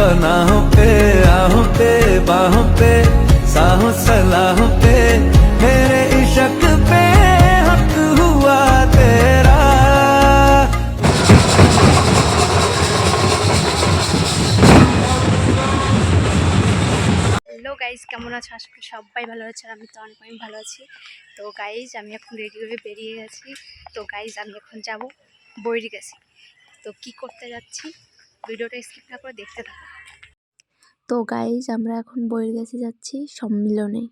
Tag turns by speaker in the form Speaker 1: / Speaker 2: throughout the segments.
Speaker 1: पनाहों पे आहों पे बाहों पे साहों सलाहों पे मेरे इश्क पे हक हुआ तेरा।
Speaker 2: হ্যালো গাইজ, কেমন আছো? আশা করি সবাই ভালো আছে, আর আমি তো অনেক ভালো আছি। তো গাইজ, আমি এখন রেডি হয়ে বেরিয়ে গেছি। তো গাইজ, আমি এখন যাব বৈরিগাছি। তো কি করতে যাচ্ছি ভিডিওটা স্কিপ না করে দেখতে থাকো। তো গাইজ, আমরা এখন বৈরিগাছি যাচ্ছি সম্মিলনে।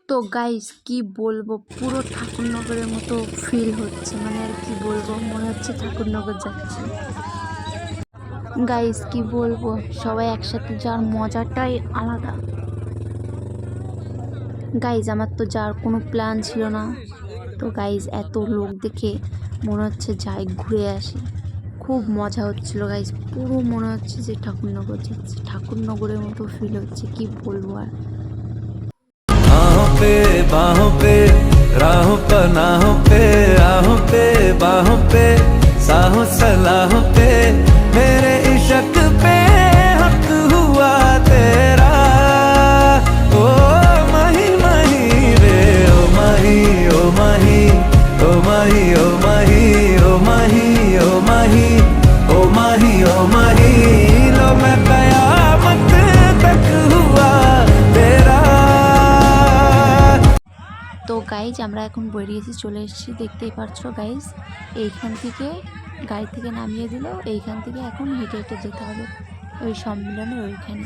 Speaker 2: তো গাইজ, কি বলবো, পুরো ঠাকুরনগরের মতো ফিল হচ্ছে, মানে আর কি বলবো, মনে হচ্ছে ঠাকুরনগর যাচ্ছি। গাইজ কি বলবো, সবাই একসাথে যাওয়ার মজাটাই আলাদা। গাইজ, আমার তো যাওয়ার কোনো প্ল্যান ছিল না। তো গাইজ, এত লোক দেখে মনে হচ্ছে যাই ঘুরে আসি। খুব মজা হচ্ছিল গাইজ, পুরো মনে হচ্ছে যে ঠাকুরনগর যাচ্ছি, ঠাকুরনগরের মতো ফিল হচ্ছে, কি বলবো আর।
Speaker 1: पे बाहों पे राहों पनाहों पे आहों पे बाहों पे साहों सलाहों पे मेरे इश्क पे हक हुआ तेरा। ओ माही माही रे ओ माही ओ माही ओ माही ओ माही ओ माही ओ माही ओ माही ओ माही लो मैं कयामत तक हुआ तेरा।
Speaker 2: তো গাইজ, আমরা এখন বেরিয়েছি, চলে এসেছি, দেখতেই পারছো গাইজ। এইখান থেকে গাড়ি থেকে নামিয়ে দিল, এইখান থেকে এখন হেঁটে হেঁটে যেতে হবে ওই সম্মেলনের ওইখানে।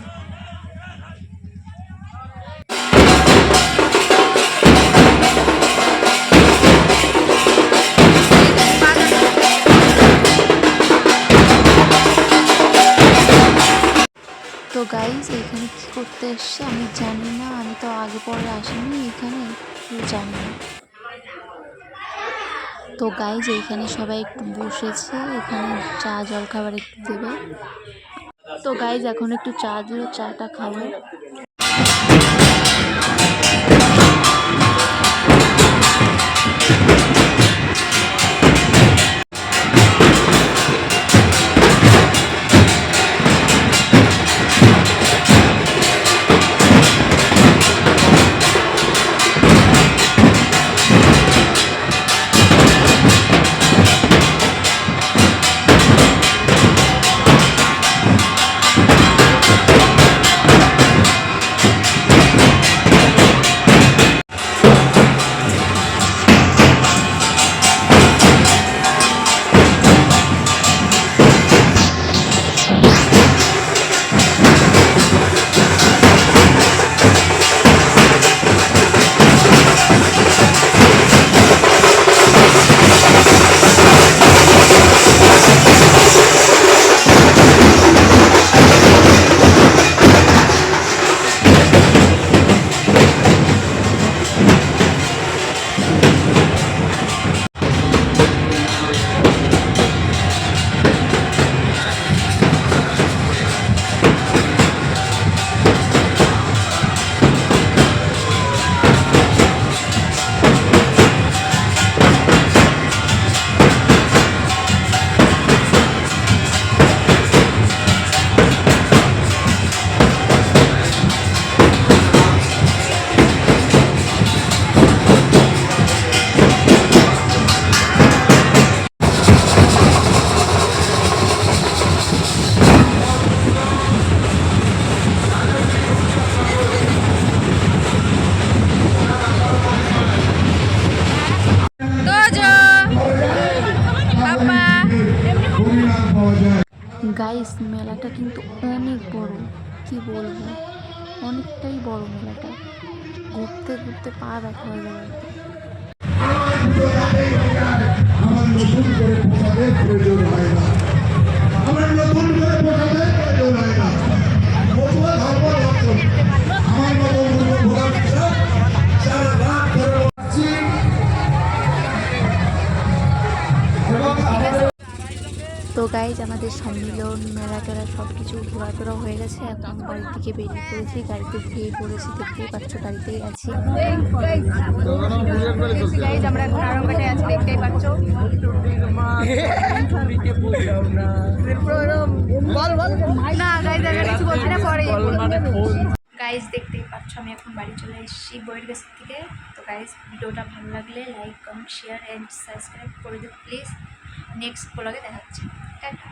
Speaker 2: তো গাইজ, এইখানে কী করতে এসছে আমি জানি না, আমি তো আগে পরে আসিনি এখানে, জানি না। তো গাইজ, এইখানে সবাই একটু বসেছে, এখানে চা জল খাবার একটু দেবে। তো গাইজ, এখন একটু চা দিল, চাটা খাবো। গাইস, মেলাটা কিন্তু অনেক বড়, কি বলবো, অনেকটাই বড় মেলাটা, ঘুরতে ঘুরতে পা ব্যথা হয়ে যাবে। তো গাইজ, আমাদের সম্মিলন মেলা টেলা সব কিছু ঘোরাফেরা হয়ে গেছে, এখন বাড়ির দিকে বেরিয়ে পড়েছি, গাড়িতে গিয়ে পড়েছি, দেখতেই পাচ্ছ গাড়িতেই আছি। গাইজ, আমরা এখন আরামবাটে আছি, দেখতেই পাচ্ছ। না গাইজ, কিছু বলছি না, পরে
Speaker 3: মানে ফোন
Speaker 2: গাইজ দেখতেই পাচ্ছ আমি এখন বাড়ি চলে এসেছি বইয়ের কাছ থেকে। তো গাইজ ভিডিওটা ভালো লাগলে like comment share and subscribe করে দিও প্লিজ। নেক্সট ব্লগে দেখা হচ্ছে। টাটা।